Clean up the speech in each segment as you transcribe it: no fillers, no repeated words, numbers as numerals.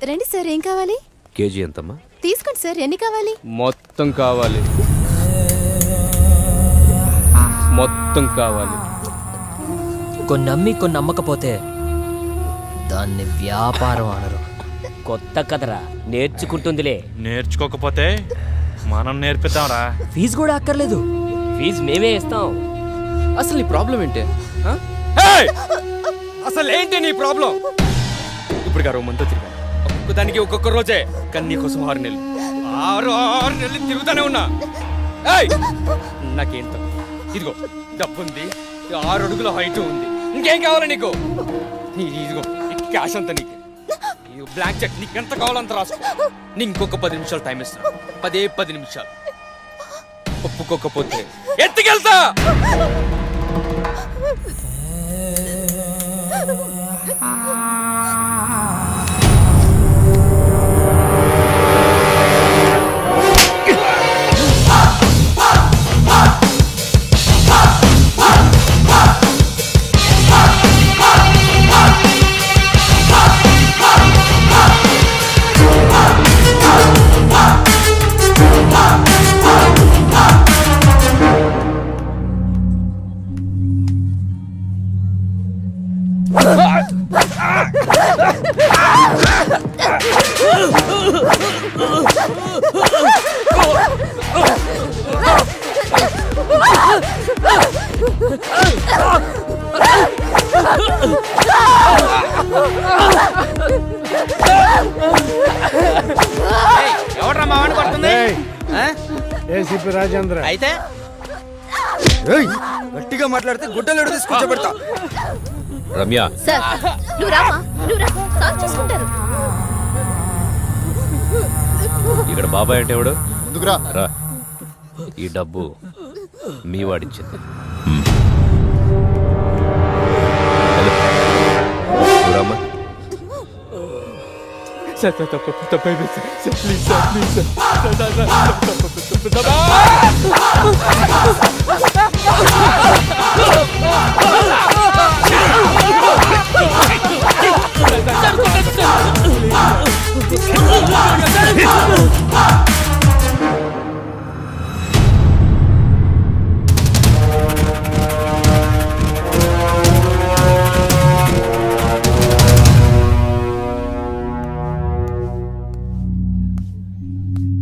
రండి సార్, ఏం కావాలి? కేజీ ఎంతమ్మా? తీసుకోండి సార్, ఎన్ని కావాలి? మొత్తం కావాలి, మొత్తం కావాలి. కొన్ని నమ్మి కొన్ని నమ్మకపోతే దాన్ని వ్యాపారం అనరు. కొత్త కదరా, నేర్చుకుంటుందిలే. నేర్చుకోకపోతే మనం నేర్పిద్దాంరా. ఫీజు కూడా అక్కర్లేదు, ఫీజు మేమే ఇస్తాం. అసలు నీ ప్రాబ్లం ఏంటి? అసలు ఏంటి నీ ప్రాబ్లం? ఇప్పుడు గారు మంతో తిరిగా ఒక్కొక్కదానికి ఒక్కొక్క రోజే, కానీ నీకోసం 6 నెలలు 6 నెలలు తిరుగుతానే ఉన్నా. నాకేంత ఇదిగో డబ్బుంది, 6 అడుగుల హైట్ ఉంది, ఇంకేం కావాలి నీకు? ఇదిగో క్యాష్ అంతా నీకు, బ్లాంక్ చెక్ నీకు ఎంత కావాలంత రాసుకో. నీ ఇంకొక 10 నిమిషాలు టైం ఇస్తాను, 10 నిమిషాలు. ఒప్పుకోకపోతే ఎత్తుకెళ్తా. ఎవడ్రా మా వాడిని కొడుతుంది? ఏసీపీ రాజేంద్ర. అయితే గట్టిగా మాట్లాడితే గుడ్డలు తీసుకొచ్చబెడతా. రమ్య, సార్ నువ్వు రామా, నువ్వు రా, సాల్వ్ చేసుకుంటారు. ఇక్కడ బాబాయ్ అంటే ఎవడు? ఎందుకురా? రా, ఈ డబ్బు మీ వాడిచ్చింది. రమ్మా. సార్ తప్పైపోయింది sir, please sir, please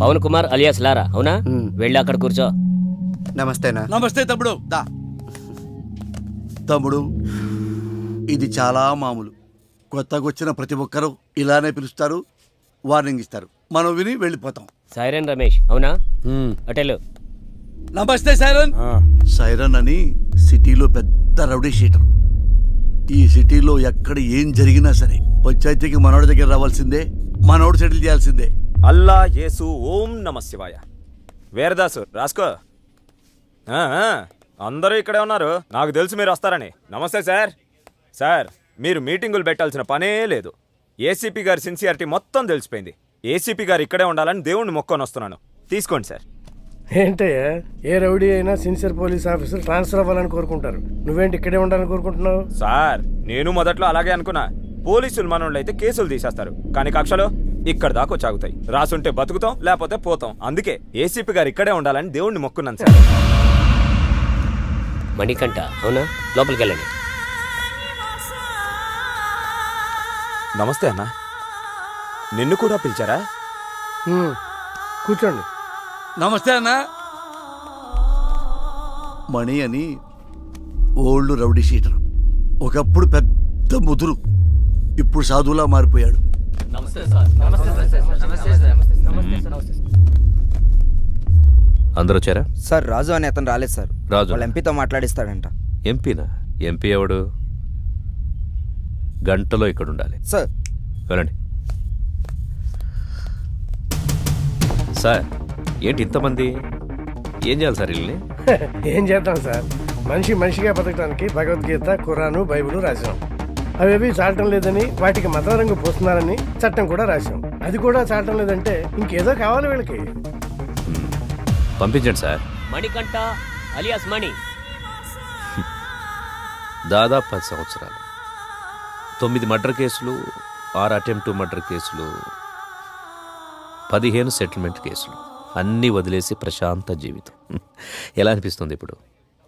Pawan Kumar alias Lara, అవునా? వెళ్ళి అక్కడ కూర్చో. నమస్తేనా? నమస్తే తమ్ముడు. దా తమ్ముడు, ఇది చాలా మామూలు. కొత్తగా వచ్చిన ప్రతి ఒక్కరూ ఇలానే పిలుస్తారు, వార్నింగ్ ఇస్తారు, మనం విని వెళ్ళిపోతాం. సైరన్ రమేష్, అవునా? అటెలు. నమస్తే సైరన్. సైరన్ అని సిటీలో పెద్ద రౌడీ షీటర్. ఈ సిటీలో ఎక్కడ ఏం జరిగినా సరే పంచాయతీకి మనోడి దగ్గర రావాల్సిందే, మనోడు సెటిల్ చేయాల్సిందే. అల్లా యేసు ఓం నమ శివాయ. వీరదాసు రాసుకో. అందరూ ఇక్కడే ఉన్నారు, నాకు తెలుసు మీరు వస్తారని. నమస్తే సార్. సార్, మీరు మీటింగులు పెట్టాల్సిన పనే లేదు. ఏసీపీ గారి సిన్సియారిటీ మొత్తం తెలిసిపోయింది. ఏసీపీ గారు ఇక్కడే ఉండాలని దేవుణ్ణి మొక్కొని వస్తున్నాను. తీసుకోండి సార్. ఏంటయ్యా, ఏ రౌడీ అయినా సిన్సియర్ పోలీస్ ఆఫీసర్ ట్రాన్స్ఫర్ అవ్వాలని కోరుకుంటారు. నువ్వేంటి ఇక్కడే ఉండాలని కోరుకుంటున్నావు? సార్, నేను మొదట్లో అలాగే అనుకున్నా. పోలీసులు మనోళ్ళు అయితే కేసులు తీసేస్తారు, కానీ కక్షలో ఇక్కడ దాకా చాగుతాయి. రాసుంటే బతుకుతాం, లేకపోతే పోతాం. అందుకే ఏసీపీ గారు ఇక్కడే ఉండాలని దేవుణ్ణి మొక్కున్నాను సార్. మణికంఠ, అవునా? లోపలికి వెళ్ళండి. నమస్తే అన్న. నిన్ను కూడా పిలిచారా? కూర్చోండి. నమస్తే అన్న. మణి అని ఓల్డ్ రౌడీ షీటర్. ఒకప్పుడు పెద్ద ముదురు, ఇప్పుడు సాధువులా మారిపోయాడు. అందరూ వచ్చారా? సార్, రాజు అని అతను రాలేదు సార్. రాజు వాళ్ళ ఎంపీతో మాట్లాడిస్తాడంట. ఎంపీనా? ఎంపీ ఎవడు? గంటలో ఇక్కడ ఉండాలి సార్. వెళ్ళండి. సార్, ఏంటి ఇంతమంది? ఏం చేయాలి సార్ వీళ్ళని? ఏం చేద్దాం సార్, మనిషిగా బతకడానికి భగవద్గీత, ఖురాను, బైబిల్ రాసాం. అవేవి చాలటం లేదని, వాటికి మత రంగు పోస్తున్నారని చట్టం కూడా రాశాం. అది కూడా చాలటం లేదంటే ఇంకేదో కావాలి వీళ్ళకి. పంపించండి సార్. మణికంఠ అలియాస్ మణి. దాదాపు 10 సంవత్సరాలు, 9 మర్డర్ కేసులు, 6 అటెంప్ట్ మర్డర్ కేసులు, 15 సెటిల్మెంట్ కేసులు, అన్నీ వదిలేసి ప్రశాంత జీవితం. ఎలా అనిపిస్తుంది ఇప్పుడు?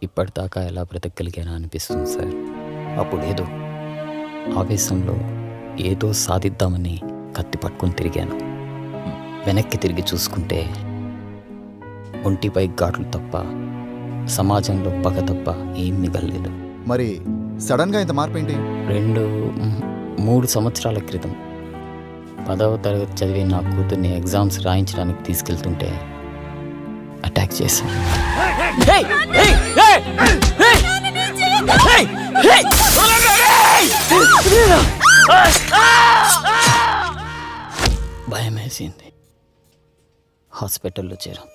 ఇప్పటిదాకా ఎలా బ్రతకగలిగానా అనిపిస్తుంది సార్. అప్పుడు ఏదో ఆవేశంలో ఏదో సాధిద్దామని కత్తి పట్టుకొని తిరిగాను. వెనక్కి తిరిగి చూసుకుంటే ఒంటిపై ఘాట్లు తప్ప, సమాజంలో పగ తప్ప ఏం మిగలలేదు. మరి సడన్గా ఇంత మార్పు ఏంటి? 3 సంవత్సరాల క్రితం 10వ తరగతి చదివి నా కూతుర్ని ఎగ్జామ్స్ రాయించడానికి తీసుకెళ్తుంటే అటాక్ చేశాను. భయం వేసింది. హాస్పిటల్లో చేరాం.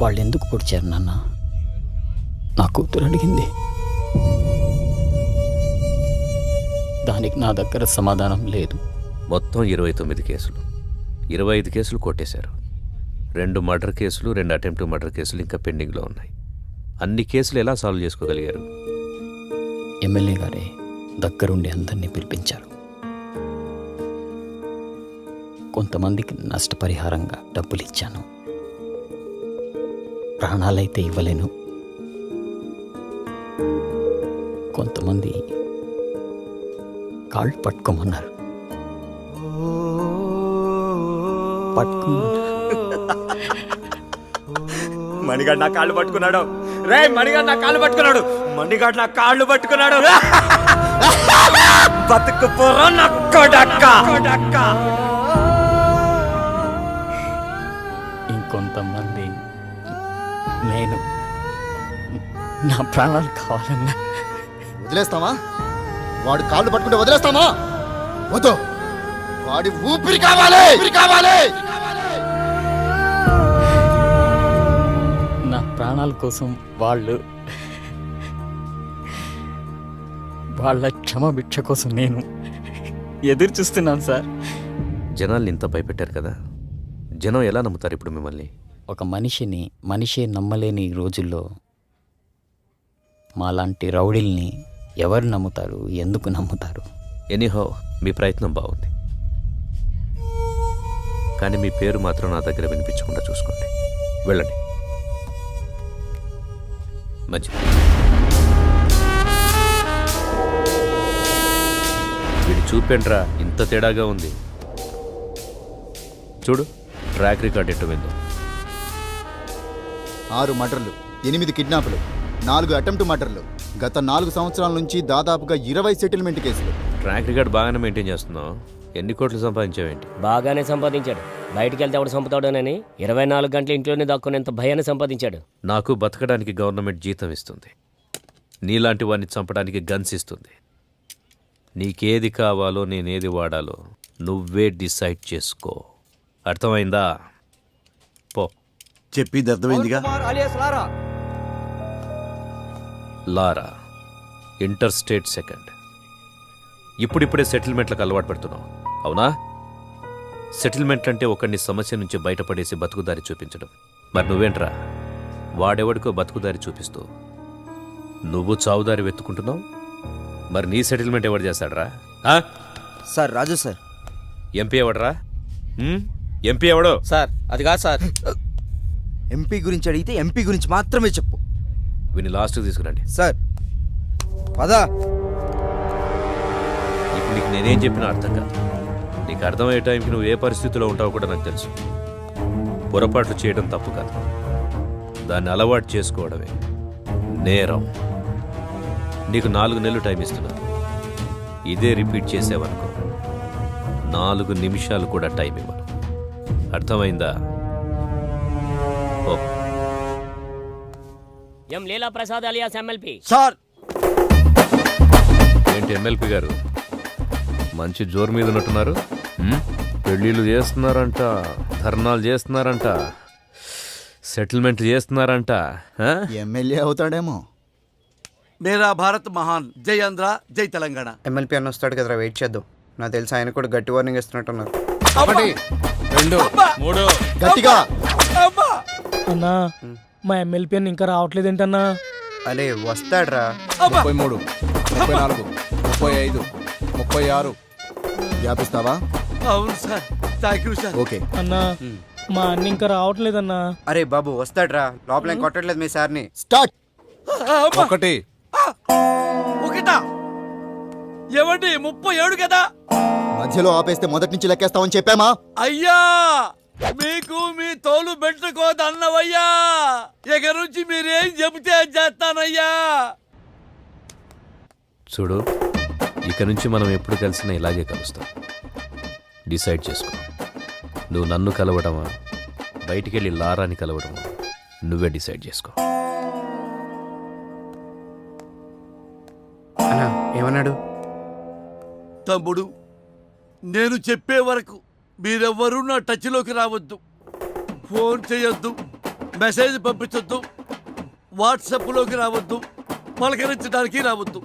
వాళ్ళు ఎందుకు పొడిచారు నాన్న? నా కూతురు అడిగింది. దానికి నా దగ్గర సమాధానం లేదు. మొత్తం 29 కేసులు, 25 కేసులు కొట్టేశారు. 2 మర్డర్ కేసులు, 2 అటెంప్ట్ మర్డర్ కేసులు ఇంకా పెండింగ్లో ఉన్నాయి. అన్ని కేసులు ఎలా సాల్వ్ చేసుకోగలిగారు? ఎమ్మెల్యే గారే దగ్గరుండి అందరినీ పిలిపించారు. కొంతమందికి నష్టపరిహారంగా డబ్బులు ఇచ్చాను. ప్రాణాలైతే ఇవ్వలేను. కొంతమంది కాళ్ళు పట్టుకోమన్నారు. మణిగాడు నా కాళ్ళు పట్టుకున్నాడు. రే మణిగాడు నా కాళ్ళు పట్టుకున్నాడు. మణిగాడు నా కాళ్ళు పట్టుకున్నాడు. బతుకు పోరా నా కొడక్క. ఇంకొంతమంది నేను నా ప్రాణాలు కావాలన్నా వదిలేస్తామా? వాడు కాళ్ళు పట్టుకుంటే వదిలేస్తామా? వద్దు, వాడి ఊపిరి కావాలి. నా ప్రాణాల కోసం వాళ్ళ క్షమభిక్ష కోసం నేను ఎదురు చూస్తున్నాను సార్. జనాల్ని ఇంత భయపెట్టారు కదా, జనం ఎలా నమ్ముతారు ఇప్పుడు మిమ్మల్ని? ఒక మనిషే నమ్మలేని ఈ రోజుల్లో మాలాంటి రౌడీల్ని ఎవరు నమ్ముతారు? ఎందుకు నమ్ముతారు? ఎనీహౌ మీ ప్రయత్నం బాగుంది, కానీ మీ పేరు మాత్రం నా దగ్గర వినిపించకుండా చూసుకోండి. వెళ్ళండి. మంచిది. వీడు చూపేంట్రా ఇంత తేడాగా ఉంది. చూడు ట్రాక్ రికార్డ్ ఎట్టు వెళ్దాం. 6 మర్డర్లు, 8 కిడ్నాపులు, 4 అటెంప్ట్ మర్డర్లు, గత 4 సంవత్సరాల నుంచి దాదాపుగా 20 సెటిల్మెంట్ కేసులు. ట్రాక్ రికార్డ్ బాగానే మెయింటైన్ చేస్తున్నావు. ఎన్ని కోట్లు సంపాదించావేంటి? బాగానే సంపాదించాడు. బయటికి వెళ్తే ఎవడు చంపుతాడోనని 24 గంటలు ఇంట్లోనే దాక్కునేంత భయాన్ని సంపాదించాడు. నాకు బతకడానికి గవర్నమెంట్ జీతం ఇస్తుంది. నీలాంటి వాడిని చంపడానికి గన్స్ ఇస్తుంది. నీకేది కావాలో నేనేది వాడాలో నువ్వే డిసైడ్ చేసుకో. అర్థమైందా? పో. చెప్పింది అర్థమైందిగా. లారా ఇంటర్ స్టేట్ సెకండ్. ఇప్పుడిప్పుడే సెటిల్మెంట్లకు అలవాటు పడుతున్నావు, అవునా? సెటిల్మెంట్ అంటే ఒకడిని సమస్య నుంచి బయటపడేసి బతుకుదారి చూపించడం. మరి నువ్వేంట్రా వాడెవడికో బతుకుదారి చూపిస్తూ నువ్వు చావుదారి వెతుకుంటున్నావు. మరి నీ సెటిల్మెంట్ ఎవడు చేస్తాడరా? సార్ రాజు సార్. ఎంపీ ఎవడరా? ఎంపీ ఎవడు? సార్ అది కాదు సార్. ఎంపీ గురించి అడిగితే ఎంపీ గురించి మాత్రమే చెప్పు. వీని లాస్ట్కి తీసుకురండి. సార్ పదా. ఇప్పుడు నీకు నేనేం చెప్పినా అర్థం కాదు. నీకు అర్థమయ్యే టైంకి నువ్వు ఏ పరిస్థితిలో ఉంటావో కూడా నాకు తెలుసు. పొరపాట్లు చేయడం తప్పు కాదు, దాన్ని అలవాటు చేసుకోవడమే నేరం. నీకు 4 నెలలు టైం ఇస్తున్నాను. ఇదే రిపీట్ చేసావనుకో 4 నిమిషాలు కూడా టైం ఇవ్వను. అర్థమైందా? ఓ. ఎం లీలా ప్రసాద్ అలియాస్ ఎమ్మెల్పీ. సార్ ఏంటి ఎమ్మెల్పీ గారు మంచి జోరు మీద ఉన్నట్టున్నారు? పెళ్ళిళ్ళు చేస్తున్నారంట, ధర్నాలు చేస్తున్నారంట, సెటిల్మెంట్ చేస్తున్నారంట. ఎమ్మెల్యే అవుతాడేమో. మేరా భారత్ మహాన్. జై ఆంధ్ర, జై తెలంగాణ. ఎమ్మెల్పీ అన్న వస్తాడు కదరా, వెయిట్ చేద్దాం. నాకు తెలిసి ఆయన కూడా గట్టి వార్నింగ్ ఇస్తున్నట్టున్నారు. 1 2 గట్టిగా అన్నా మా ఎమ్మెల్పీ అని ఇంకా రావట్లేదు ఏంటన్నా? అరే వస్తాడ్రా. 33, 34, 35, 36. వ్యాపిస్తావా? అవును sir, thank you sir. Okay. అన్నా మా అన్న ఇంకా రావట్లేదన్నా. అరే బాబు వస్తాడ్రా, లోపల ఏం కొట్టట్లేదు మీ సార్ని. స్టార్ట్. 1. ఒకటా? ఏమండి 37 కదా? మధ్యలో ఆపేస్తే మొదటి నుంచి లెక్కేస్తామని చెప్పామా? అయ్యా మీకు మీ తోలు పెట్టుకోదన్నవయ్యా. ఇక నుంచి మీరేం చెబితే చేస్తానయ్యా. చూడు, ఇక నుంచి మనం ఎప్పుడు కలిసినా ఇలాగే కలుస్తాం. డిసైడ్ చేసుకో. నువ్వు నన్ను కలవడమా, బయటికెళ్ళి లారాని కలవడమా, నువ్వే డిసైడ్ చేసుకో. అన్నా ఏమన్నాడు? తమ్ముడు, నేను చెప్పే వరకు మీరెవ్వరూ నా టచ్లోకి రావద్దు. ఫోన్ చేయొద్దు, మెసేజ్ పంపించొద్దు, వాట్సాప్లోకి రావద్దు, పలకరించడానికి రావద్దు.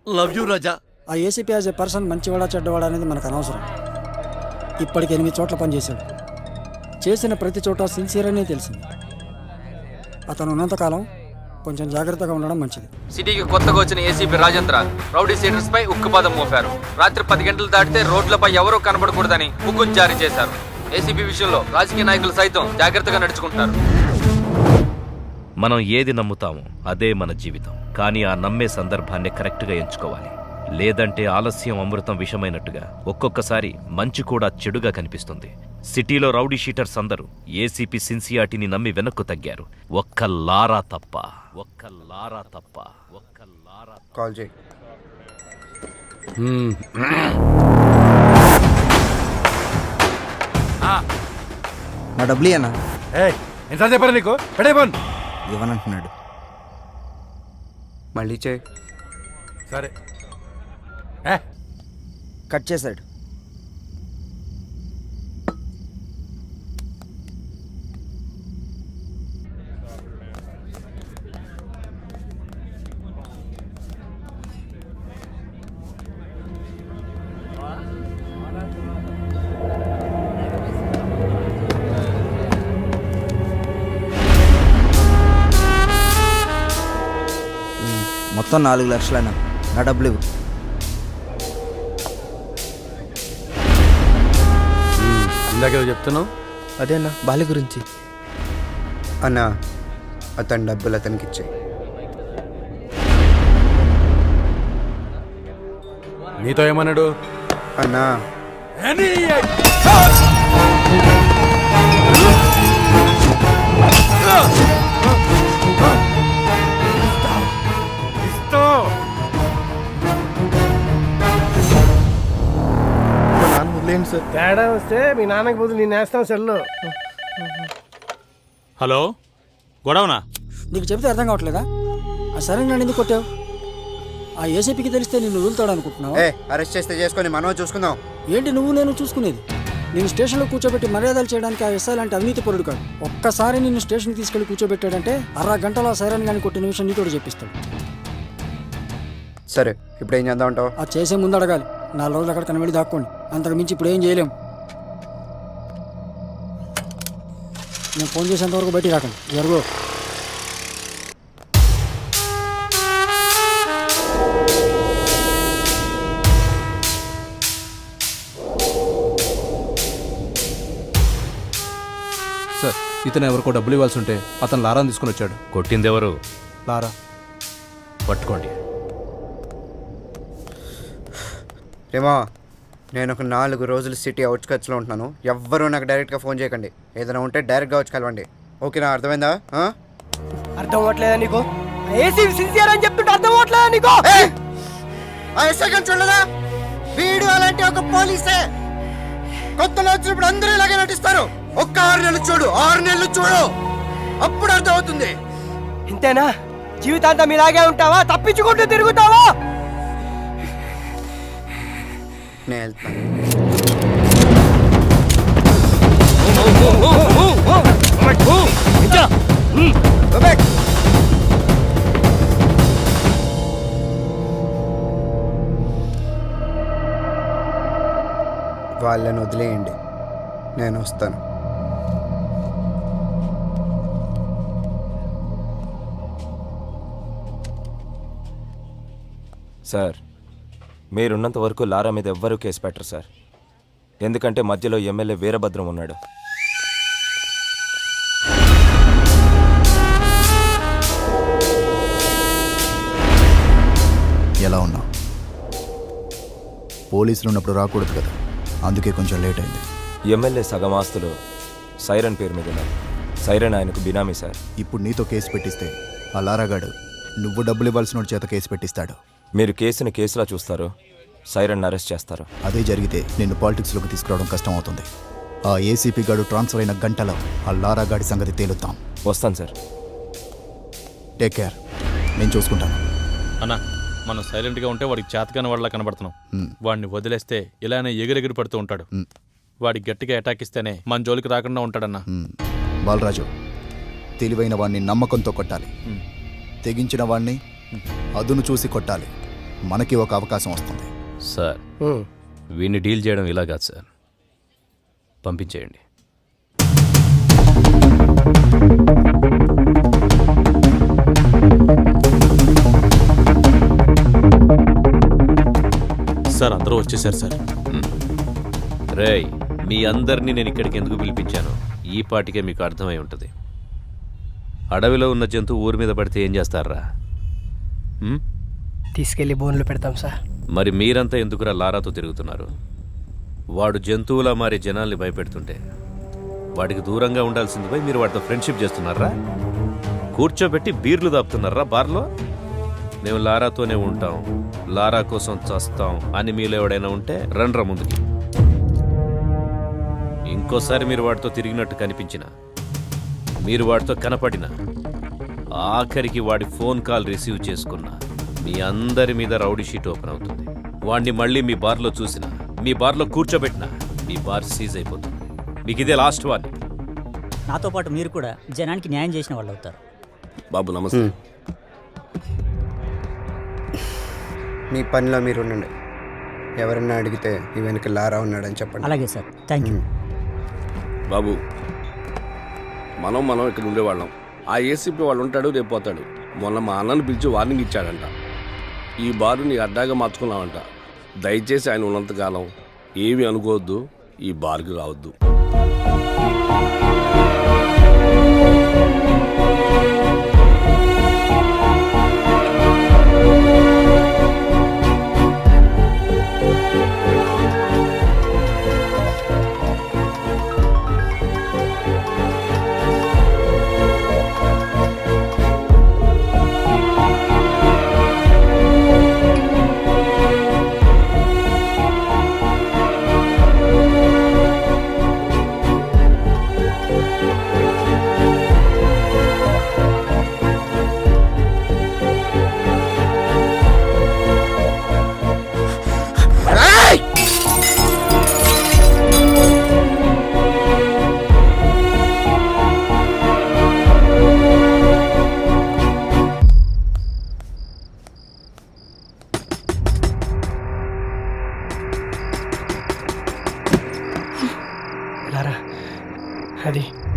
లవ్ యూ రాజా. ఆ ఏసీపీ యాజ్ ఎ పర్సన్ మంచివాడా చెడ్డవాడా అనేది మనకు అనవసరం. ఇప్పటికి 8 చోట్ల పనిచేశాడు. చేసిన ప్రతి చోట సిన్సియర్ అనే తెలిసింది. అతను ఉన్నంతకాలం కొంచెం జాగ్రత్తగా ఉండడం మంచిది. సిటీకి కొత్తగా వచ్చిన ఏసీపీ రాజేంద్ర రౌడీ సీడర్స్ పై ఉక్కుపాదం మోపారు. రాత్రి 10 గంటలు దాటితే రోడ్లపై ఎవరూ కనబడకూడదని హుకుం జారీ చేశారు. ఏసీపీ విషయంలో రాజకీయ నాయకులు సైతం జాగ్రత్తగా నడుచుకుంటారు. మనం ఏది నమ్ముతామో అదే మన జీవితం. కానీ ఆ నమ్మే సందర్భాన్ని కరెక్ట్గా ఎంచుకోవాలి. లేదంటే ఆలస్యం అమృతం విషమైనట్టుగా ఒక్కొక్కసారి మంచి కూడా చెడుగా కనిపిస్తుంది. సిటీలో రౌడీ షీటర్స్ అందరూ ఏసీపీ సిన్సియారిటీని నమ్మి వెనక్కు తగ్గారు. ఒక్క లారా తప్ప. కాల్ చేయి. నా డబ్బులు అన్నా ఎంత చెప్పారు నీకు? పడేపోన్. ఇవ్వనంటున్నాడు. మళ్ళీ చేయి. సరే. కట్ చేశాడు. మొత్తం 4 లక్షలైనా నా డబ్బులు ఇవ్వు. ఇందాక చెప్తున్నావు అదేనా బాలి గురించి. అన్నా అతని డబ్బులు అతనికి ఇచ్చాయి. నీతో ఏమన్నాడు? అన్నా తేడా వస్తే మీ నాన్నకి బదులు నేను వేస్తాం సెల్లో. హలో, గొడవనా? నీకు చెబితే అర్థం కావట్లేదా? ఆ సరే నన్ను ఎందుకు కొట్టావు? ఆ ఏసీపీకి తెలిస్తే నిన్ను వదులుతాడు అనుకుంటున్నావు? అరెస్ట్ చేస్తే చేసుకొని మనం చూసుకుందాం. ఏంటి నువ్వు నేను చూసుకునేది? నేను స్టేషన్లో కూర్చోబెట్టి మర్యాదలు చేయడానికి ఆ ఎస్ఐ లాంటి అవినీతి పరుడు కాదు. ఒక్కసారి నిన్ను స్టేషన్కి తీసుకెళ్లి కూర్చోబెట్టాడంటే 1/2 గంటలో సైరన్ గాని కొట్టిన నిమిషం నీతోడు చెప్పిస్తాడు. సరే, ఇప్పుడు ఏం చేద్దాం అంటావు? అది చేసే ముందు అడగాలి. 4 రోజులు అక్కడ కనబడి దాక్కోండి. అంతకు మించి ఇప్పుడు ఏం చేయలేం. నేను ఫోన్ చేసేంత వరకు బయటికి రాకండి. జరుగు. సార్, ఇతను ఎవరికో డబ్బులు ఇవ్వాల్సి ఉంటే అతను లారాని తీసుకుని వచ్చాడు. కొట్టిందెవరు? లారా. పట్టుకోండి. రేమా, నేను ఒక 4 రోజులు సిటీ అవుట్స్కట్స్లో ఉంటున్నాను. ఎవ్వరూ నాకు డైరెక్ట్గా ఫోన్ చేయకండి. ఏదైనా ఉంటే డైరెక్ట్గా వచ్చి కలవండి. ఓకేనా? అర్థమైందా? అర్థం అవ్వట్లేదా నీకు? ఏసీపీ సిన్సియర్ అని చెప్తుంటే అర్థం అవ్వట్లేదా నీకు? ఆ ఎస్ఐ చూడలేదా? వీడు అలాంటి ఒక పోలీసే. కొత్తలో వచ్చినప్పుడు అందరూ ఇలాగే నటిస్తారు. ఒక్క 6 నెలలు చూడు, 6 నెలలు చూడు, అప్పుడు అర్థం అవుతుంది. ఇంతేనా? జీవితాంతం ఇలాగే ఉంటావా? తప్పించుకుంటూ తిరుగుతావా? నేను వెళ్తాను. వాళ్ళని వదిలేయండి. నేను వస్తాను. సార్ మీరున్నంత వరకు లారా మీద ఎవ్వరూ కేసు పెట్టరు సార్. ఎందుకంటే మధ్యలో ఎమ్మెల్యే వీరభద్రం ఉన్నాడు. ఎలా ఉన్నావు? పోలీసులు ఉన్నప్పుడు రాకూడదు కదా, అందుకే కొంచెం లేట్ అయింది. ఎమ్మెల్యే సగం ఆస్తులు సైరన్ పేరు మీద ఉన్నాయి. సైరన్ ఆయనకు బినామీ సార్. ఇప్పుడు నీతో కేసు పెట్టిస్తే ఆ లారాగాడు నువ్వు డబ్బులు ఇవ్వాల్సిన చేత కేసు పెట్టిస్తాడు. మీరు కేసుని కేసులా చూస్తారు, సైరన్ అరెస్ట్ చేస్తారు. అదే జరిగితే నిన్ను పాలిటిక్స్లోకి తీసుకురావడం కష్టం అవుతుంది. ఆ ఏసీపీ గాడు ట్రాన్స్ఫర్ అయిన గంటలో ఆ లారాగాడి సంగతి తేలుతాం. వస్తాను సార్. టేక్ కేర్, నేను చూసుకుంటాను. అన్నా, మనం సైలెంట్గా ఉంటే వాడికి చేతకాని వాళ్ళ కనబడుతున్నాం. వాడిని వదిలేస్తే ఇలానే ఎగిరెగిరి పడుతూ ఉంటాడు. వాడికి గట్టిగా అటాక్ ఇస్తేనే మన జోలికి రాకుండా ఉంటాడన్నా. బాలరాజు, తెలివైన వాడిని నమ్మకంతో కొట్టాలి, తెగించిన వాడిని అదును చూసి కొట్టాలి. మనకి ఒక అవకాశం వస్తుంది. సార్, వీడిని డీల్ చేయడం ఇలా కాదు సార్, పంపించేయండి. సార్, అందరూ వచ్చేసారు సార్. రేయ్, మీ అందరినీ నేను ఇక్కడికి ఎందుకు పిలిపించాను ఈ పాటికే మీకు అర్థమై ఉంటుంది. అడవిలో ఉన్న జంతువు ఊరి మీద పడితే ఏం చేస్తారా? తీసుకెళ్లి బోన్లో పెడతాం సార్. మరి మీరంతా ఎందుకురా లారాతో తిరుగుతున్నారు? వాడు జంతువులా మారి జనాల్ని భయపెడుతుంటే వాడికి దూరంగా ఉండాల్సింది పోయి మీరు వాడితో ఫ్రెండ్షిప్ చేస్తున్నారా? కూర్చోబెట్టి బీర్లు దాపుతున్నారా బార్లో? మేము లారాతోనే ఉంటాం, లారా కోసం చస్తాం అని మీలో ఎవడైనా ఉంటే రండ్రా ముందుకి. ఇంకోసారి మీరు వాడితో తిరిగినట్టు కనిపించినా, మీరు వాడితో కనపడినా, ఆఖరికి వాడి ఫోన్ కాల్ రిసీవ్ చేసుకున్నా మీ అందరి మీద రౌడీ షీట్ ఓపెన్ అవుతుంది. వాడిని మళ్ళీ మీ బార్లో చూసినా, మీ బార్లో కూర్చోబెట్టినా మీ బార్ సీజ్ అయిపోతుంది. మీకు ఇదే లాస్ట్ వార్నింగ్. నాతో పాటు మీరు కూడా జనానికి న్యాయం చేసిన వాళ్ళు అవుతారు. బాబు నమస్తే. మీ పనిలో మీరు ఉండండి. ఎవరన్నా అడిగితే ఈ వెనక లారా ఉన్నాడని చెప్పండి. అలాగే సార్, థ్యాంక్ యూ. బాబు, మనం ఇక్కడ ఉండేవాళ్ళం. ఆ ఏసీపీ వాళ్ళు ఉంటాడు, రేపు పోతాడు. మొన్న మా అన్నను పిలిచి వార్నింగ్ ఇచ్చాడంట. ఈ బారు నీ అడ్డాగా మార్చుకున్నావంట. దయచేసి ఆయన ఉన్నంతకాలం ఏమీ అనుకోవద్దు, ఈ బార్కి రావద్దు. లారా,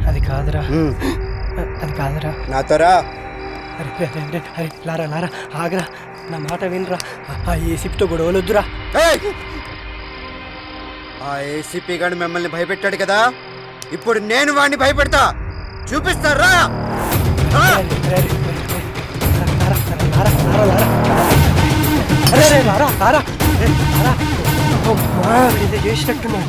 అది కాదురా, అది కాదురా. నాతో రా. అరే లారా, ఆగరా, నా మాట వినరా. ఆ ఏసీపీతో గొడవలొద్దురా. ఆ ఏసీపీ గారు మిమ్మల్ని భయపెట్టాడు కదా, ఇప్పుడు నేను వాడిని భయపెడతా. చూపిస్తారా? చేసినట్టున్నా.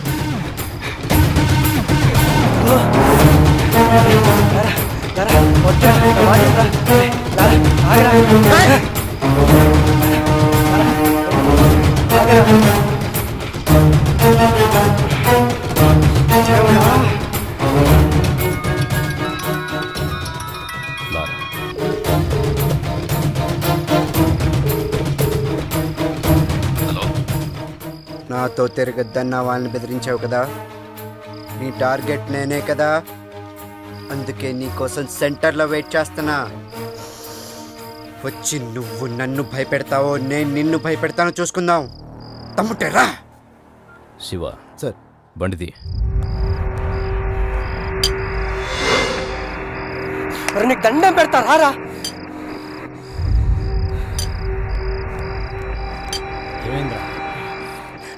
నాతో తిరగద్దన్న వాళ్ళని బెదిరించావు కదా, నీ టార్గెట్ నేనే కదా, అందుకే నీకోసం సెంటర్లో వెయిట్ చేస్తున్నా. వచ్చి నువ్వు నన్ను భయపెడతావో నేను నిన్ను భయపెడతానో చూసుకుందాం. తమ్ముటేరా. శివ సార్, బండిది. మరి నీకు దండం పెడతా రారా.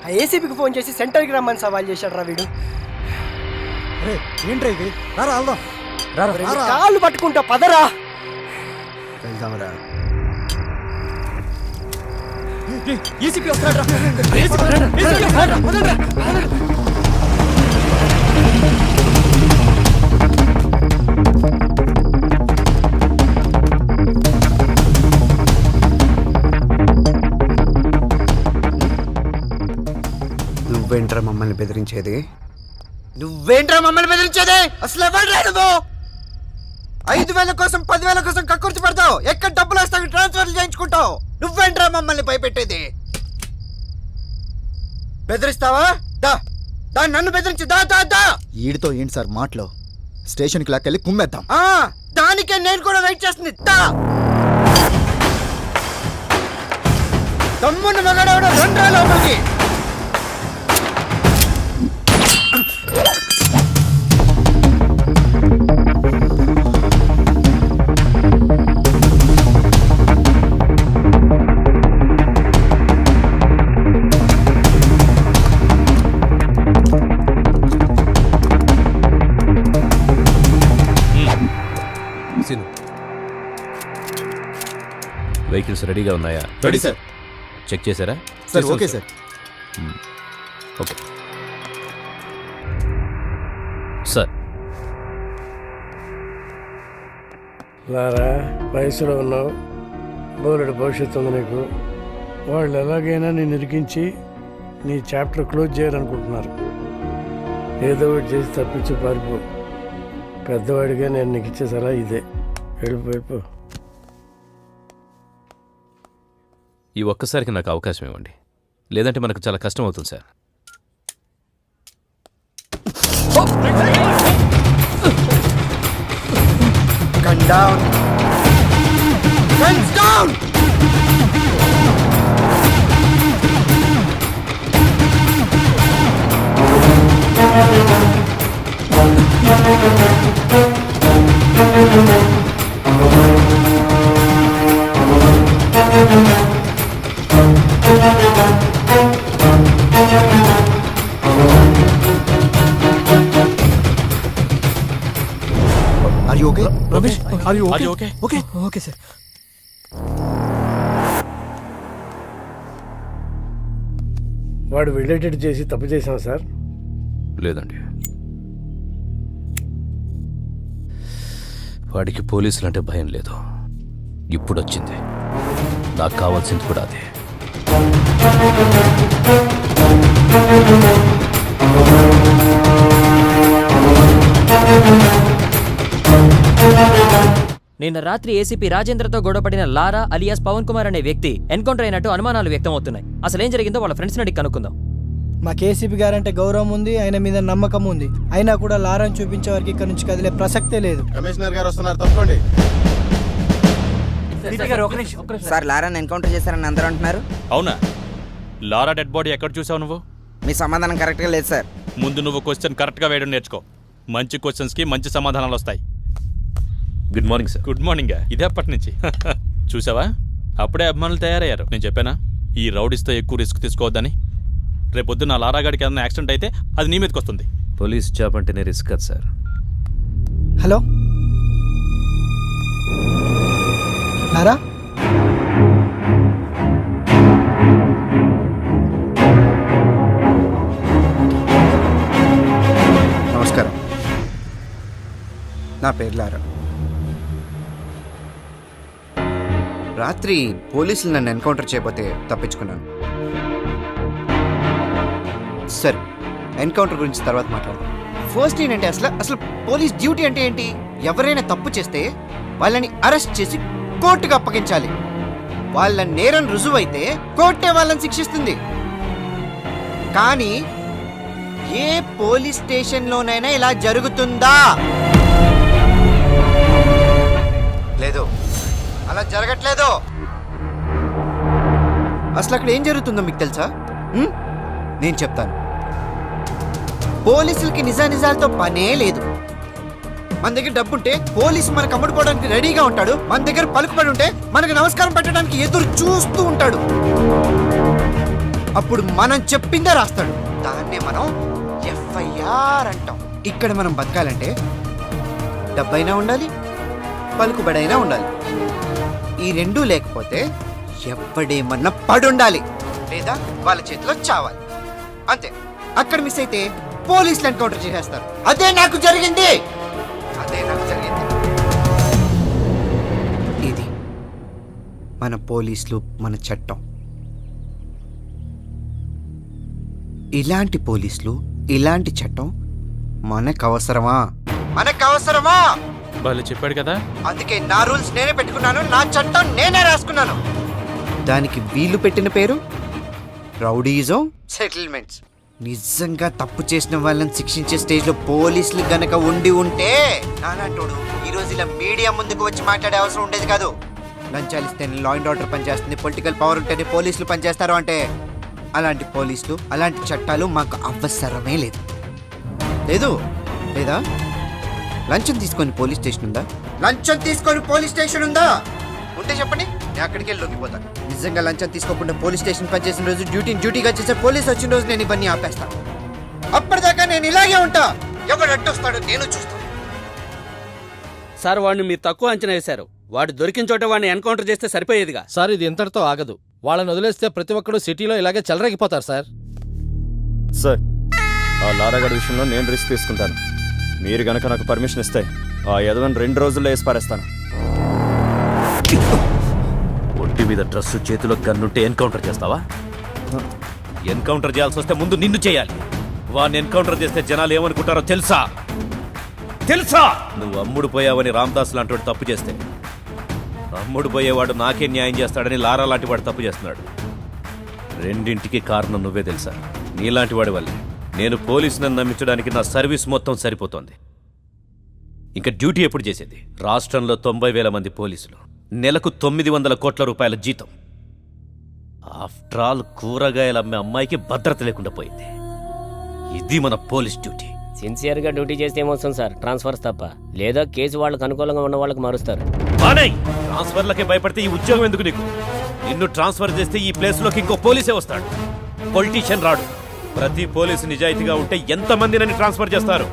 ఆ ఏసీపీకి ఫోన్ చేసి సెంటర్కి రమ్మని సవాల్ చేశాడు రా వీడు. ఏంట్రా ఇది? రారా వెళ్దాం. కాళ్ళు పట్టుకుంటా పదరా. వెళ్దాంరా. ఏసీపీ వస్తాడు రా. నువ్వేంట్రా మమ్మల్ని బెదిరించేది? అసలు ఎవడ్రా నువ్వు? 5,000 కోసం 10,000 కోసం కక్కుర్తి పడతావు. ఎక్కడ డబ్బులు వస్తావు ట్రాన్స్ఫర్లు చేయించుకుంటావు. నువ్వేంట్రా మమ్మల్ని భయపెట్టేది? బెదిరిస్తావా? దా నన్ను బెదిరించి దా. ఈడితో ఏంటి సార్ మాటలు? స్టేషన్కి లాక్కెళ్ళి కుమ్మేద్దాం. దానికే నేను కూడా వెయిట్ చేస్తుంది. దా తమ్ముని మగాడవడ రెండ్రా లోపలికి. వెహికల్స్ రెడీగా ఉన్నాయా? Ready sir. చెక్ చేశారా? Sir okay sir. Okay sir. Lara, వయసులో ఉన్నావు, బోలెడు భవిష్యత్తు ఉంది నీకు. వాళ్ళు ఎలాగైనా నేను ఇరికించి నీ చాప్టర్ క్లోజ్ చేయాలనుకుంటున్నారు. ఏదో ఒకటి చేసి తప్పించి పారిపో. పెద్దవాడిగా నేను నీకు ఇచ్చే సలహా ఇదే. వెళ్ళిపో. ఈ ఒక్కసారికి నాకు అవకాశం ఇవ్వండి, లేదంటే మనకు చాలా కష్టం అవుతుంది sir. Gun down. Guns down. Are you okay? Ramesh, Are you okay? Okay okay sir. వాడు వెళ్ళేటట్టు చేసి తప్పు చేశాం సార్. లేదండి, వాడికి పోలీసులు అంటే భయం లేదు. ఇప్పుడు వచ్చింది. నాకు కావాల్సింది కూడా అదే. నిన్న రాత్రి ఏసీపీ రాజేంద్రతో గొడవపడిన లారా అలియాస్ పవన్ కుమార్ అనే వ్యక్తి ఎన్కౌంటర్ అయినట్టు అనుమానాలు వ్యక్తమవుతున్నాయి. అసలు ఏం జరిగిందో వాళ్ళ ఫ్రెండ్స్ అడిగి కనుక్కుందాం. మా కేసీపీ గారంటే గౌరవం ఉంది, ఆయన మీద నమ్మకం ఉంది. అయినా కూడా లారాను చూపించే వరకు ఇక్కడ నుంచి కదిలే ప్రసక్తే లేదు. కమిషనర్ గారు వస్తున్నారు, తప్పండి. సార్, లారాని ఎన్కౌంటర్ చేశారని అందరూ అంటున్నారు. అవునా? లారా డెడ్ బాడీ ఎక్కడ చూసావు నువ్వు? మీ సమాధానం కరెక్ట్గా లేదు సార్. ముందు నువ్వు క్వశ్చన్ కరెక్ట్గా వేయడం నేర్చుకో. మంచి క్వశ్చన్స్కి మంచి సమాధానాలు వస్తాయి. Good morning sir. Good morning. ఇదే అప్పటి నుంచి చూసావా, అప్పుడే అభిమానులు తయారయ్యారు. నేను చెప్పానా ఈ రౌడీస్తో ఎక్కువ రిస్క్ తీసుకోవద్దని? రేపొద్దు నా లారాగాడికి ఏదైనా యాక్సిడెంట్ అయితే అది నీ మీదకి వస్తుంది. పోలీస్ జాబ్ అంటేనే రిస్క్ కదా సార్. హలో లారా, నమస్కారం. నా పేరు లారా. రాత్రి పోలీసులు నన్ను ఎన్కౌంటర్ చేయబోతే తప్పించుకున్నాను. సరే, ఎన్కౌంటర్ గురించి తర్వాత మాట్లాడదాం. ఫస్ట్ ఏంటంటే అసలు పోలీస్ డ్యూటీ అంటే ఏంటి? ఎవరైనా తప్పు చేస్తే వాళ్ళని అరెస్ట్ చేసి కోర్టుకు అప్పగించాలి. వాళ్ళ నేరం రుజువైతే కోర్టే వాళ్ళని శిక్షిస్తుంది. కానీ ఏ పోలీస్ స్టేషన్లోనైనా ఇలా జరుగుతుందా? లేదు, అలా జరగట్లేదు. అసలు అక్కడ ఏం జరుగుతుందో మీకు తెలుసా? నేను చెప్తాను. పోలీసులకి నిజానిజాలతో పనే లేదు. మన దగ్గర డబ్బుంటే పోలీసు మనకు అమ్ముడుపోవడానికి రెడీగా ఉంటాడు. మన దగ్గర పలుకుబడి ఉంటే మనకు నమస్కారం పెట్టడానికి ఎదురు చూస్తూ ఉంటాడు. అప్పుడు మనం చెప్పిందే రాస్తాడు. దాన్నే మనం ఎఫ్ఐఆర్ అంటాం. ఇక్కడ మనం బతకాలంటే డబ్బైనా ఉండాలి, పలుకుబడైనా ఉండాలి. ఈ రెండూ లేకపోతే ఎవడేమన్నా పడుండాలి, లేదా వాళ్ళ చేతిలో చావాలి. అంతే. అక్కడ మిస్ అయితే పోలీసులు ఎన్కౌంటర్ చేసేస్తారు. అదే నాకు జరిగింది. ఇది మన పోలీసులు, మన చట్టం. ఇలాంటి పోలీసులు, ఇలాంటి చట్టం మనకు అవసరమా? వాళ్ళు చెప్పాడు కదా. అందుకే నా రూల్స్ నేనే పెట్టుకున్నాను, నా చట్టం నేనే రాసుకున్నాను. దానికి వీళ్ళు పెట్టిన పేరు రౌడీజం సెటిల్మెంట్స్. నిజంగా తప్పు చేసిన వాళ్ళని శిక్షించే స్టేజ్ లో పోలీసులు గనక ఉండి ఉంటే నానాటోడు ఈ రోజు ఇలా మీడియా ముందుకు వచ్చి మాట్లాడే అవసరం ఉండేది కాదు. లంచాలు ఇస్తేనే లా అండ్ ఆర్డర్ పనిచేస్తుంది, పొలిటికల్ పవర్ ఉంటేనే పోలీసులు పనిచేస్తారు అంటే అలాంటి పోలీసులు, అలాంటి చట్టాలు మాకు అవసరమే లేదు. లేదు లేదా? లంచం తీసుకొని పోలీస్ స్టేషన్ ఉందా? లంచం తీసుకొని పోలీస్ స్టేషన్ ఉందా? ఉంటే చెప్పండి, నేను అక్కడికి వెళ్ళి లొంగిపోతాను. నిజంగా లంచం తీసుకోకుండా పోలీస్ స్టేషన్ పనిచేసిన రోజు, డ్యూటీగా చేసే పోలీస్ వచ్చిన రోజు నేను ఇవన్నీ ఆపేస్తాను. అప్పటిదాకా నేను ఇలాగే ఉంటా. ఎవడు అడ్డొస్తాడో నేను చూస్తాను. సార్, వాడిని మీరు తక్కువ అంచనా వేశారు. వాడు దొరికిన చోట వాడిని ఎన్కౌంటర్ చేస్తే సరిపోయేదిగా. సార్, ఇది ఇంతటితో ఆగదు. వాళ్ళని వదిలేస్తే ప్రతి ఒక్కరు సిటీలో ఇలాగే చెలరేగిపోతారు సార్. సార్, ఆ లారాగడ్ విషయంలో నేను రిస్క్ తీసుకుంటాను. మీరు గనక నాకు పర్మిషన్ ఇస్తే ఆ యదవని 2 రోజుల్లో వేసి పారేస్తాను. ఒంటి మీద డ్రెస్సు, చేతిలో గన్నుంటే ఎన్కౌంటర్ చేస్తావా? ఎన్కౌంటర్ చేయాల్సి వస్తే ముందు నిన్ను చేయాలి. వాడిని ఎన్కౌంటర్ చేస్తే జనాలు ఏమనుకుంటారో తెలుసా? నువ్వు అమ్ముడు పోయావని రామ్దాస్ లాంటి వాడు తప్పు చేస్తే, అమ్ముడు పోయేవాడు నాకే న్యాయం చేస్తాడని లారా లాంటి వాడు తప్పు చేస్తున్నాడు. రెండింటికి కారణం నువ్వే తెలుసా? నీలాంటి వాడి వల్లే నేను పోలీసులను నమ్మించడానికి నా సర్వీస్ మొత్తం సరిపోతోంది. ఇంకా డ్యూటీ ఎప్పుడు చేసేది? రాష్ట్రంలో 90,000 మంది పోలీసులు, నెలకు 900 కోట్ల రూపాయల జీతం. ఆఫ్టర్ ఆల్ కూరగాయలు అమ్మే అమ్మాయికి భద్రత లేకుండా పోయింది. ఇది మన పోలీస్ డ్యూటీ. సిన్సియర్గా డ్యూటీ చేస్తే ఏమొస్తుంది సార్? ట్రాన్స్ఫర్స్ తప్ప. లేదా కేసు వాళ్ళకు అనుకూలంగా ఉన్న వాళ్ళకి మారుస్తారు. ట్రాన్స్ఫర్లకే భయపడితే ఈ ఉద్యోగం ఎందుకు నీకు? నిన్ను ట్రాన్స్ఫర్ చేస్తే ఈ ప్లేస్లోకి ఇంకో పోలీసే వస్తాడు, పొలిటీషియన్ రాడు. ప్రతి పోలీసు నిజాయితీగా ఉంటే ఎంతమంది నన్ను ట్రాన్స్ఫర్ చేస్తారు?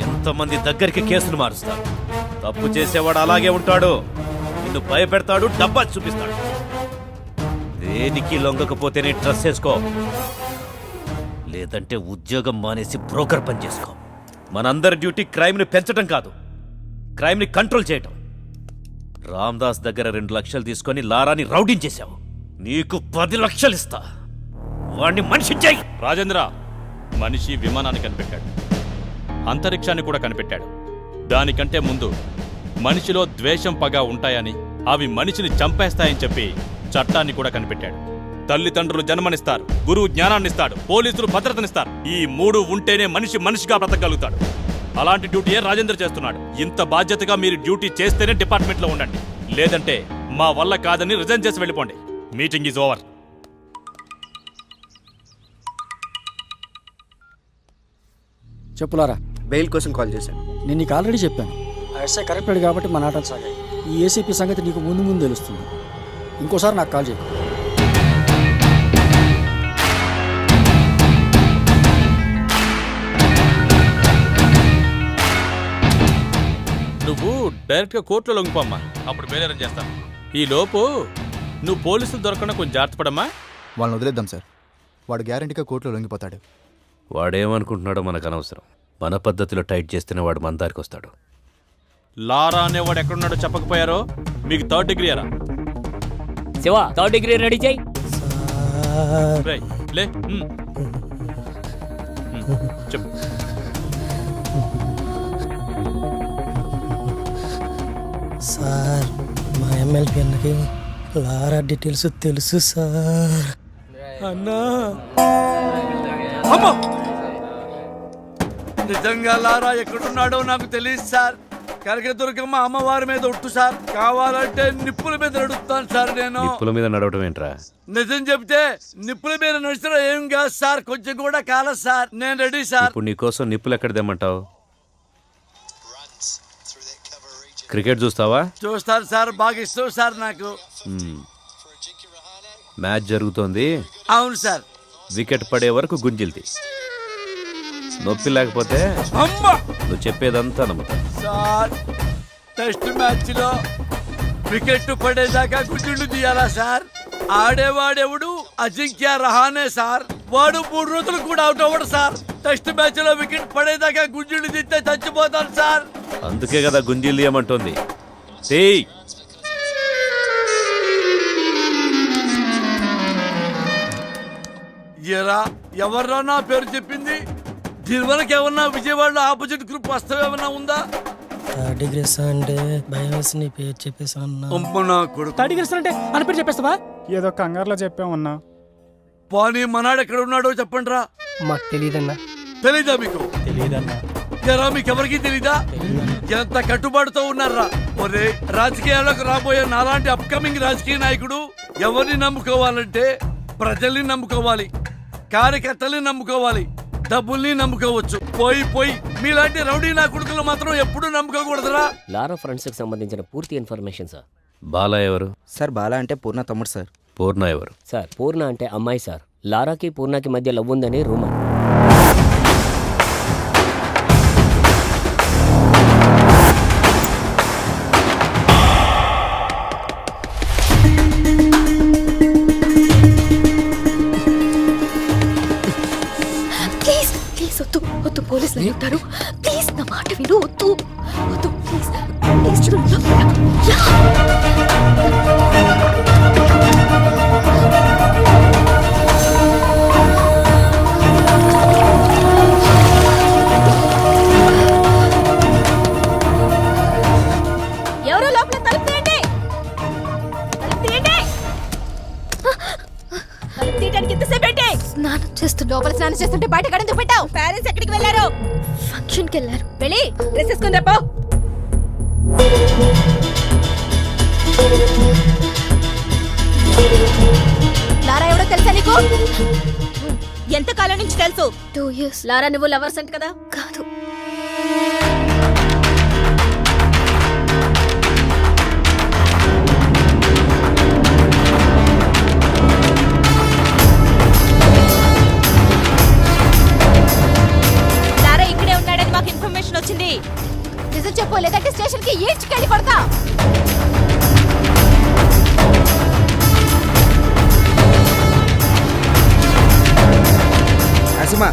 ఎంతమంది దగ్గరికి కేసులు మారుస్తారు? తప్పు చేసేవాడు అలాగే ఉంటాడు. నిన్ను భయపెడతాడు, డబ్బా చూపిస్తాడు. దేనికి లొంగకపోతేనే డ్రెస్ వేసుకో, లేదంటే ఉద్యోగం మానేసి బ్రోకర్ పని చేసుకో. మనందరి డ్యూటీ క్రైమ్ని పెంచడం కాదు, క్రైమ్ని కంట్రోల్ చేయటం. రామ్దాస్ దగ్గర 2 లక్షలు తీసుకొని లారాని రౌడీని చేశావు. నీకు 10 లక్షలు ఇస్తా, వాడిని మనిషి చేయి. రాజేంద్ర, మనిషి విమానాన్ని కనిపెట్టాడు, అంతరిక్షాన్ని కూడా కనిపెట్టాడు. దానికంటే ముందు మనిషిలో ద్వేషం, పగ ఉంటాయని, అవి మనిషిని చంపేస్తాయని చెప్పి చట్టాన్ని కూడా కనిపెట్టాడు. తల్లిదండ్రులు జన్మనిస్తారు, గురువు జ్ఞానాన్నిస్తాడు, పోలీసులు భద్రతనిస్తారు. ఈ 3 ఉంటేనే మనిషి మనిషిగా బ్రతకగలుగుతాడు. అలాంటి డ్యూటీయే రాజేంద్ర చేస్తున్నాడు. ఇంత బాధ్యతగా మీరు డ్యూటీ చేస్తేనే డిపార్ట్మెంట్లో ఉండండి, లేదంటే మా వల్ల కాదని రిజైన్ చేసి వెళ్ళిపోండి. Meeting is over. చెప్పులారా, బెయిల్ కోసం కాల్ చేశాను. నేను నీకు ఆల్రెడీ చెప్పాను, ఆ ఎస్ఐ కరెక్టెడ్ కాబట్టి మన ఆటలు సాగాయి. ఈ ఏసీపీ సంగతి నీకు ముందు తెలుస్తుంది. ఇంకోసారి నాకు కాల్ చేయి. నువ్వు డైరెక్ట్గా కోర్టులో లొంగిపోమ్మా, అప్పుడు బేలేరం చేస్తాను. ఈ లోపు నువ్వు పోలీసులు దొరకకుండా కొంచెం జాగ్రత్త పడమ్మా. వాళ్ళని వదిలేద్దాం సార్, వాడు గ్యారంటీగా కోర్టులో లొంగిపోతాడు. వాడేమనుకుంటున్నాడో మనకు అనవసరం. మన పద్ధతిలో టైట్ చేస్తేనే వాడు మన దారికి వస్తాడు. లారా అనేవాడు ఎక్కడున్నాడో చెప్పకపోయారో మీకు 3rd డిగ్రీ అరా? శివ, 3rd డిగ్రీ రెడీ చేయి. లే చెప్పు. సార్, మా ఎమ్మెల్యే అన్నకి లారా డీటెయిల్స్ తెలుసు సార్. అన్నా, నిజంగా లారా ఎక్కడున్నాడో నాకు తెలియదు సార్. కనకదుర్గమ్మ అమ్మవారి మీద ఒట్టు సార్, కావాలంటే నిప్పుల మీద నడుస్తాను సార్. నేను నిప్పుల మీద నడవడం ఏంట్రా? నిజం చెప్తే నిప్పుల మీద నడిచిన ఏం కాదు సార్, కొంచెం కూడా కాలేదు సార్. నేను రెడీ సార్. ఇప్పుడు నీకోసం నిప్పులు ఎక్కడ తెమ్మంటావు? క్రికెట్ చూస్తావా? చూస్తారు సార్, బాగా ఇష్టం సార్ నాకు. మ్యాచ్ జరుగుతోంది. అవును సార్. వికెట్ పడే వరకు గుంజిల్ది. నొప్పి లేకపోతే నువ్వు చెప్పేదంతా నమ్ముతా. సార్ టెస్ట్ మ్యాచ్ లో వికెట్ పడేదాకా గుడ్డు తీయాలా సార్? ఆడేవాడెవడు అజింక్య రహానే సార్. వాడు 3 రోజులు కూడా అవుట్ అవ్వడు సార్. టెస్ట్ మ్యాచ్ లో వికెట్ పడేదాకా గుంజుడు తిస్తే చచ్చిపోతాను సార్. అందుకే కదా గుంజిల్ ఏమంటుంది. ఎరా ఎవర్రా నా పేరు చెప్పింది? దీనివరకు ఏమన్నా విజయవాడలో ఆపోజిట్ గ్రూప్ వస్తావు ఏమన్నా ఉందా? డిగ్రీ అంటే భయం వేసి నీ పేరు చెప్పేసాను. థర్డ్ అంటే అని పేరు చెప్పేస్తావా? ఏదో కంగారులో చెప్పామన్నా. పోనీ మనాడు ఎక్కడ ఉన్నాడో చెప్పండి రా. మాకు తెలియదన్నా. తెలీదా మీకు? తెలియదన్నా. ఎరా మీకెవరికి తెలీదా? ఎంత కట్టుబాటుతో ఉన్నారా? ఒరే రాజకీయాలకు రాబోయే నాలాంటి అప్కమింగ్ రాజకీయ నాయకుడు ఎవరిని నమ్ముకోవాలంటే ప్రజల్ని నమ్ముకోవాలి, కార్యకర్తల్ని నమ్ముకోవాలి, డబ్బుల్ని నమ్ముకోవచ్చు. పోయి మీలాంటి రౌడీ నా కొడుకులు మాత్రం ఎప్పుడూ నమ్ముకోకూడదురా. లారా ఫ్రెండ్స్ కి సంబంధించిన పూర్తి ఇన్ఫర్మేషన్ సార్. బాలా ఎవరు? సార్ బాలా అంటే పూర్ణ తమ్ముడు సార్. పూర్ణ ఎవరు? సార్ పూర్ణ అంటే అమ్మాయి సార్. లారాకి పూర్ణకి మధ్య లవ్ ఉందని రూమర్. వద్దు, పోలీసులు చెప్తారు. ప్లీజ్ నా మాట విను. వద్దు ప్లీజ్ ఎవరో లోపల తలుపు తీయండి. తీయడానికి ఎంతసేపు ఏంటి? స్నానం చేస్తుంటే బయట గడంతో పెట్టావు. పేరెంట్స్ ఎక్కడికి వెళ్ళారు? ఫంక్షన్కి వెళ్ళారు. వెళ్ళి డ్రెస్ వేసుకుని రేపో. లారా ఎవడో తెలుసా నీకు? ఎంత కాలం నుంచి తెలుసు? 2 years. లారా నువ్వు లవర్స్ అంట కదా? కాదు. నిజం చెప్పు, లేదంటే స్టేషన్ కి ఈడ్చుకెళ్ళి కొడతా. నరసింహ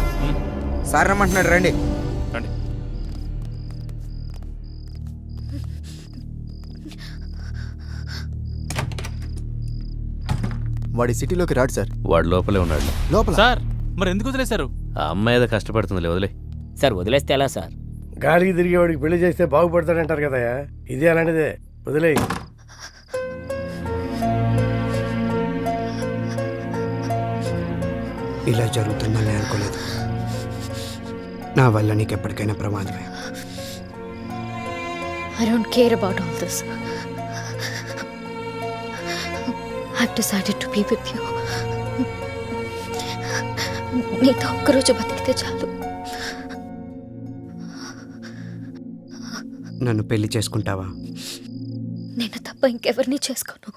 సార్ రమ్మంటున్నాడు, రండి. వాడి సిటీలోకి రాడు సార్. వాడు లోపలే ఉన్నాడు. లోపల సార్ మరి ఎందుకు వదిలేశారు? ఆ అమ్మాయి ఏదో కష్టపడుతుందిలే, వదిలే. సార్ వదిలేస్తే ఎలా సార్? గాలికి తిరిగేవాడికి పెళ్లి చేస్తే బాగుపడతాడంటారు కదా. ఇది అలాంటిదే, వదిలే. ఇలా జరుగుతుందని అనుకోలేదు. నా వల్ల నీకు ఎప్పటికైనా ప్రమాదమే. I don't care about all this. I've decided to be with you. నీతో ఒక్కరోజు బతికితే చాలు. నన్ను పెళ్లి చేసుకుంటావా? నేను తప్ప ఇంకెవరిని చేసుకోను.